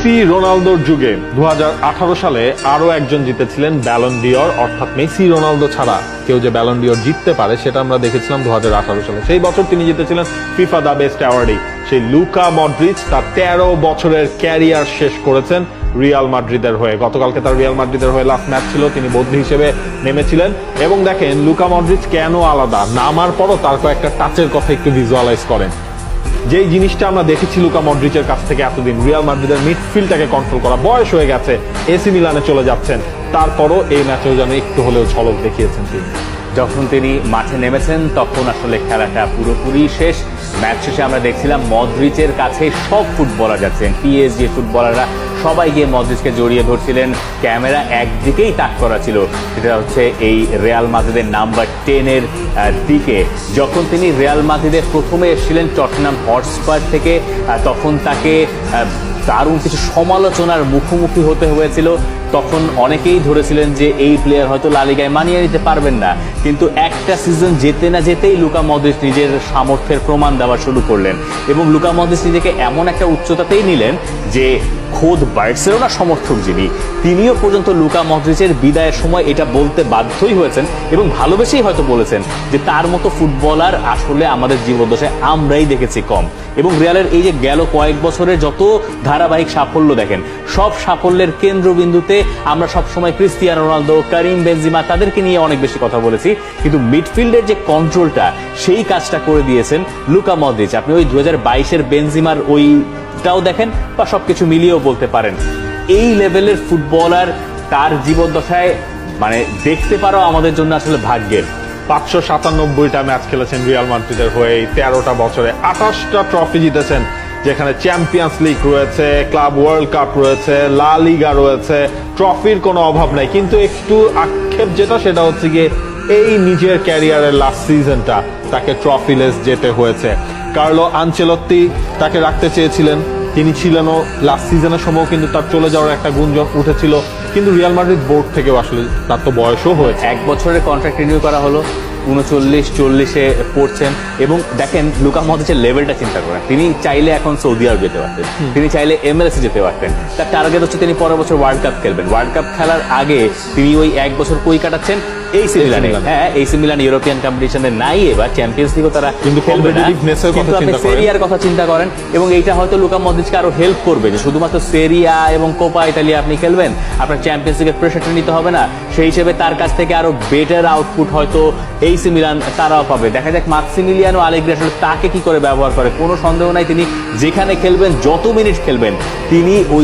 Messi রোনালদোর যুগে 2018 সালে আরো একজন জিতেছিলেন ব্যালন ডিওর, অর্থাৎ মেসি রোনালদো ছাড়া কেউ যে ব্যালন ডিওর জিততে পারে সেটা আমরা দেখেছিলাম 2018 সালে। সেই বছর তিনি জিতেছিলেন ফিফা দা বেস্ট অ্যাওয়ার্ডই। সেই লুকা মডরিচ তার 13 বছরের ক্যারিয়ার শেষ করেছেন রিয়াল মাদ্রিদের হয়ে। গতকালকে তার রিয়াল মাদ্রিদের হয়ে লাস্ট ম্যাচ ছিল, তিনি বদলি হিসেবে নেমেছিলেন। এবং দেখেন লুকা মডরিচ কেন আলাদা, নামার পরও তার কয়েকটা টাচের কথা একটু ভিজুয়ালাইজ করেন। যেই জিনিসটা আমরা দেখেছি লুকা মডরিচের কাছ থেকে এতদিন, রিয়াল মাদ্রিদের মিডফিল্ডটাকে কন্ট্রোল করা, বয়স হয়ে গেছে, এসি মিলানে চলে যাচ্ছেন, তারপরও এই ম্যাচেও যেন একটু হলেও ঝলক দেখিয়েছেন তিনি। যখন তিনি মাঠে নেমেছেন তখন আসলে খেলাটা পুরোপুরি শেষ। ম্যাচ শেষে আমরা দেখছিলাম মডরিচের কাছে সব ফুটবলার যাচ্ছেন, পিএসজি ফুটবলাররা সবাই গিয়ে মডরিচকে জড়িয়ে ধরছিলেন। ক্যামেরা একদিকেই তাক করা ছিল, সেটা হচ্ছে এই রিয়াল মাদ্রিদের নাম্বার 10-এর দিকে। যখন তিনি রিয়াল মাদ্রিদের প্রথমে এসেছিলেন টটনহাম হটস্পার থেকে, তখন তাকে দারুণ কিছু সমালোচনার মুখোমুখি হতে হয়েছিল। তখন অনেকেই ধরেছিলেন যে এই প্লেয়ার হয়তো লা লিগায় মানিয়ে নিতে পারবেন না, কিন্তু একটা সিজন যেতে না যেতেই লুকা মডরিচ নিজের সামর্থ্যের প্রমাণ দেওয়া শুরু করলেন এবং লুকা মডরিচ নিজেকে এমন একটা উচ্চতাতেই নিলেন যে খোদ বার্সেলোনা সমর্থক যিনি, তিনিও পর্যন্ত লুকা মডরিচের বিদায়ের সময় এটা বলতে বাধ্যই হয়েছেন এবং ভালোবেসেই হয়তো বলেছেন যে তার মতো ফুটবলার আসলে আমাদের জীবদ্দশায় আমরাই দেখেছি কম। এবং রিয়ালের এই যে গেল কয়েক বছরের যত ধারাবাহিক সাফল্য দেখেন, সব সাফল্যের কেন্দ্রবিন্দুতে আমরা সবসময় ক্রিস্টিয়ানো রোনালদো, কারিম বেনজিমা তাদেরকে নিয়ে অনেক বেশি কথা বলেছি, কিন্তু মিডফিল্ডের যে কন্ট্রোলটা সেই কাজটা করে দিয়েছেন লুকা মডরিচ। আপনি ওই 2022-এর বেনজিমার ওইটাও দেখেন বা সবকিছু মিলিয়েও বলতে পারেন এই লেভেলের ফুটবলার তার জীবদ্দশায় মানে দেখতে পারো আমাদের জন্য আসলে ভাগ্যের। 597টা ম্যাচ খেলেছেন রিয়াল মাদ্রিদের হয়ে, 13টা বছরে 28টা ট্রফি জিতেছেন, যেখানে চ্যাম্পিয়ন্স লিগ রয়েছে, ক্লাব ওয়ার্ল্ড কাপ রয়েছে, লা লিগা রয়েছে, ট্রফির কোনো অভাব নাই। কিন্তু একটু আক্ষেপ যেটা, সেটা হচ্ছে গিয়ে এই নিজের ক্যারিয়ারের লাস্ট সিজনটা তাকে ট্রফিলেস যেতে হয়েছে। কার্লো আনচেলত্তি তাকে রাখতে চেয়েছিলেন, তিনি ছিলেনও লাস্ট সিজনের সময়, কিন্তু তার চলে যাওয়ার একটা গুঞ্জন উঠেছিল। কিন্তু রিয়াল মাদ্রিদ বোর্ড থেকেও আসলে তার তো বয়সও হয়েছে, 1 বছরের কন্ট্রাক্ট রিনিউ করা হলো, 39-40-এ পড়ছেন। এবং দেখেন লুকা মডরিচের লেভেলটা চিন্তা করেন, তিনি চাইলে এখন সৌদি আরব যেতে পারতেন, তিনি চাইলে MLS যেতে পারতেন। তার টার্গেট হচ্ছে তিনি পরের বছর ওয়ার্ল্ড কাপ খেলবেন। ওয়ার্ল্ড কাপ খেলার আগে তিনি ওই 1 বছর কই কাটাচ্ছেন এসি মিলানে। হ্যাঁ, এসি মিলান ইউরোপিয়ান কম্পিটিশনে নাই, এবার চ্যাম্পিয়ন্স লিগও তারা কিন্তু খেলবে না, কিন্তু আপনি সেরিয়ার কথা চিন্তা করেন। এবং এইটা হয়তো লুকা মডরিচকে আরো হেল্প করবে যে শুধুমাত্র সেরিয়া এবং কোপা ইতালিয়া আপনি খেলবেন, আপনার চ্যাম্পিয়ন্স লিগের প্রেশারটা নিতে হবে না। সেই হিসেবে তার কাছ থেকে আরো বেটার আউটপুট হয়তো এসি মিলান তারাও পাবে। দেখা যাক মাক্সিমিলিয়ানো আলেগ্রি আসলে তাকে কি করে ব্যবহার করে। কোনো সন্দেহ নাই তিনি যেখানে খেলবেন, যত মিনিট খেলবেন, তিনি ওই